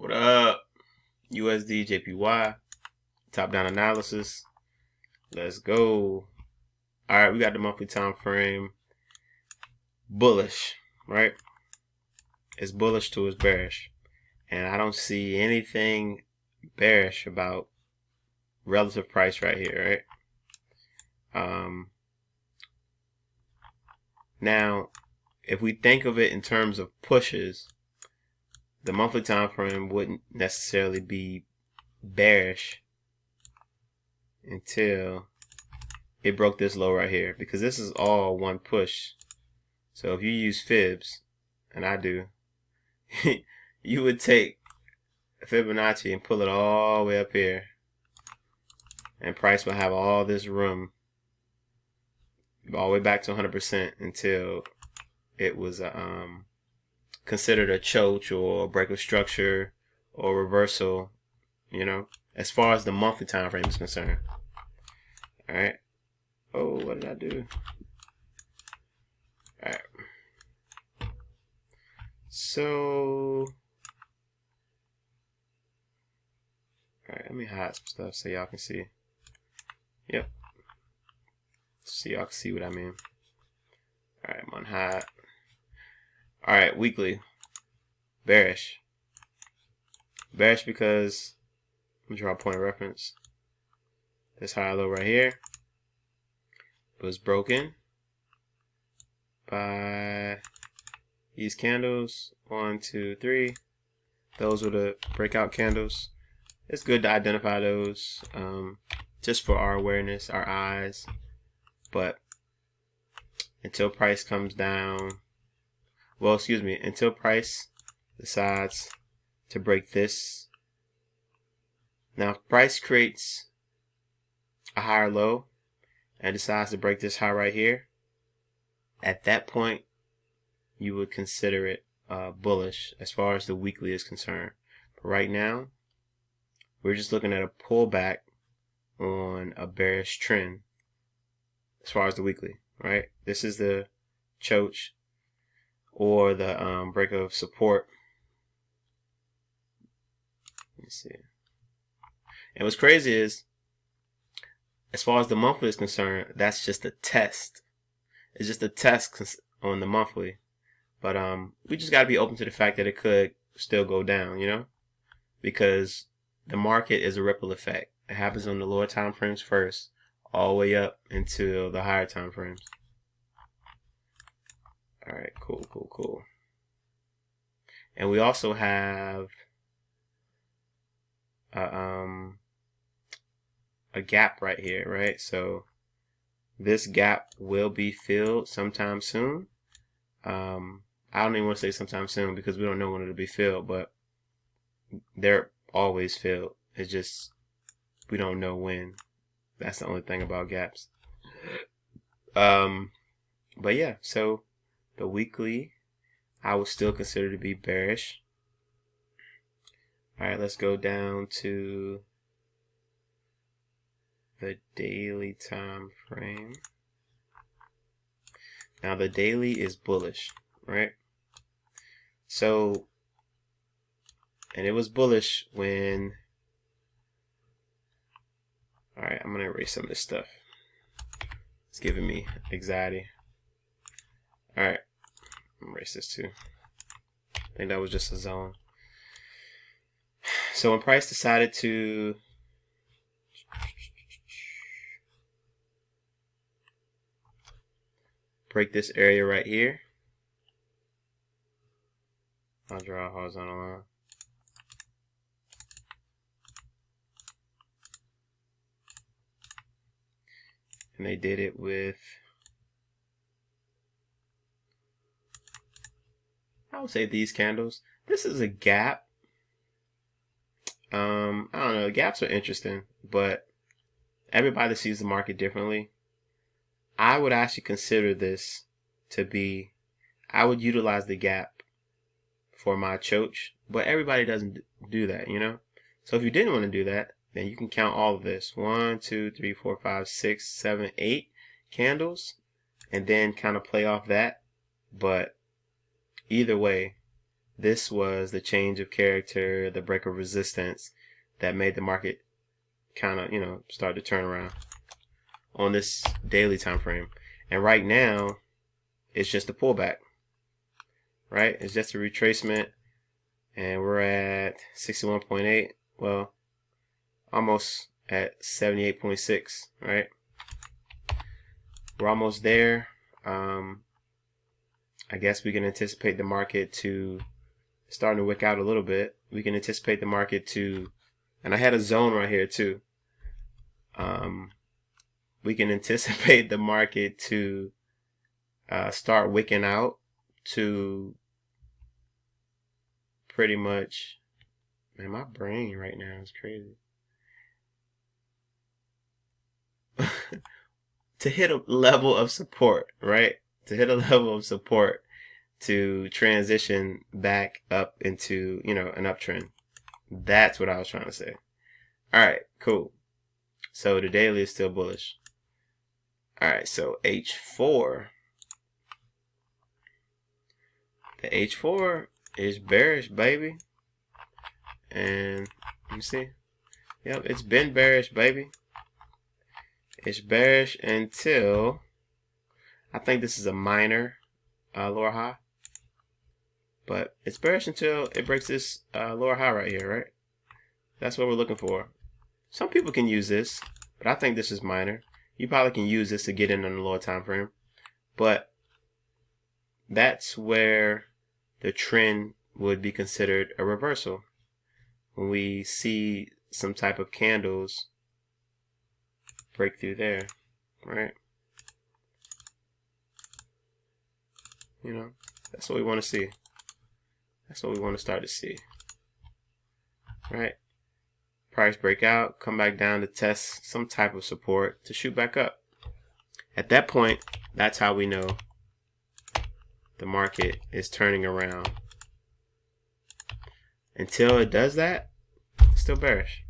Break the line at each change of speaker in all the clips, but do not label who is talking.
What up? USD, JPY, top down analysis. Let's go. All right, we got the monthly time frame. Bullish, right? It's bullish to it's bearish. And I don't see anything bearish about relative price right here, right? Now, if we think of it in terms of pushes, the monthly time frame wouldn't necessarily be bearish until it broke this low right here, because this is all one push. So if you use fibs, and I do, you would take Fibonacci and pull it all the way up here, and price will have all this room all the way back to 100% until it was considered a choke or a break of structure or reversal, you know, as far as the monthly time frame is concerned. All right. Oh, what did I do? All right. So, all right, let me hide some stuff so y'all can see. Yep. So y'all can see what I mean. All right, I'm on hide. All right, weekly. Bearish. Bearish because, let me draw a point of reference. This high low right here was broken by these candles. 1, 2, 3. Those were the breakout candles. It's good to identify those just for our awareness, our eyes. But until price comes down, well, excuse me, until price decides to break this. Now, if price creates a higher low and decides to break this high right here, at that point, you would consider it bullish as far as the weekly is concerned. But right now, we're just looking at a pullback on a bearish trend as far as the weekly, right? This is the choke or the break of support. Let me see. And what's crazy is, as far as the monthly is concerned, that's just a test. It's just a test on the monthly. But we just got to be open to the fact that it could still go down, you know? Because the market is a ripple effect. It happens on the lower time frames first, all the way up until the higher time frames. All right, cool. And we also have a gap right here, right? So this gap will be filled sometime soon. I don't even want to say sometime soon because we don't know when it'll be filled, but they're always filled. It's just we don't know when. That's the only thing about gaps. But yeah, so the weekly I would still consider to be bearish. All right, let's go down to the daily time frame. Now the daily is bullish, right? So, and it was bullish when, all right, I'm gonna erase some of this stuff. It's giving me anxiety. All right, erase this too. I think that was just a zone. So when price decided to break this area right here, I'll draw a horizontal line. And they did it with, I would say, these candles. This is a gap. I don't know, gaps are interesting, but everybody sees the market differently. I would actually consider this to be, I would utilize the gap for my choke, but everybody doesn't do that, you know? So if you didn't want to do that, then you can count all of this. 1, 2, 3, 4, 5, 6, 7, 8 candles, and then kind of play off that. But either way, this was the change of character, the break of resistance that made the market kind of, start to turn around on this daily time frame. And right now, it's just a pullback, right? It's just a retracement, and we're at 61.8. Well, almost at 78.6, right? We're almost there. I guess we can anticipate the market to starting to wick out a little bit. We can anticipate the market to, and I had a zone right here too. We can anticipate the market to start wicking out to pretty much, man, my brain right now is crazy. To hit a level of support, right? To hit a level of support to transition back up into, an uptrend. That's what I was trying to say. All right, cool. So the daily is still bullish. All right, so H4. The H4 is bearish, baby. And let me see. Yep, it's been bearish, baby. It's bearish until, I think this is a minor lower high. But it's bearish until it breaks this lower high right here, right? That's what we're looking for. Some people can use this, but I think this is minor. You probably can use this to get in on the lower time frame. But that's where the trend would be considered a reversal. When we see some type of candles break through there, right? That's what we want to see. That's what we want to start to see, right? Price breakout, come back down to test some type of support to shoot back up. At that point, that's how we know the market is turning around. Until it does that, it's still bearish.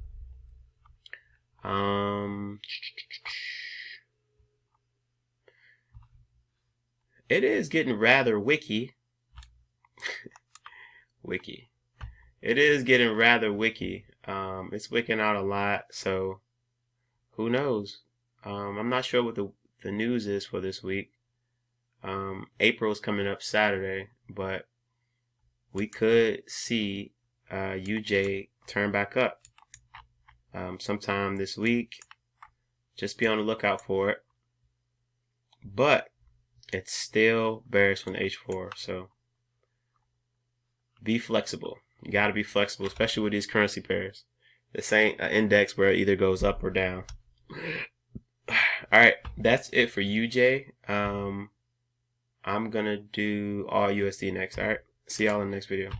It is getting rather wicky. It is getting rather wicky. It's wicking out a lot, so who knows? I'm not sure what the news is for this week. April's coming up Saturday, but we could see UJ turn back up sometime this week. Just be on the lookout for it. But it's still bearish on the H4, so be flexible. You got to be flexible, especially with these currency pairs. This ain't an index where it either goes up or down. All right, that's it for UJ. I'm gonna do all USD next. All right, see y'all in the next video.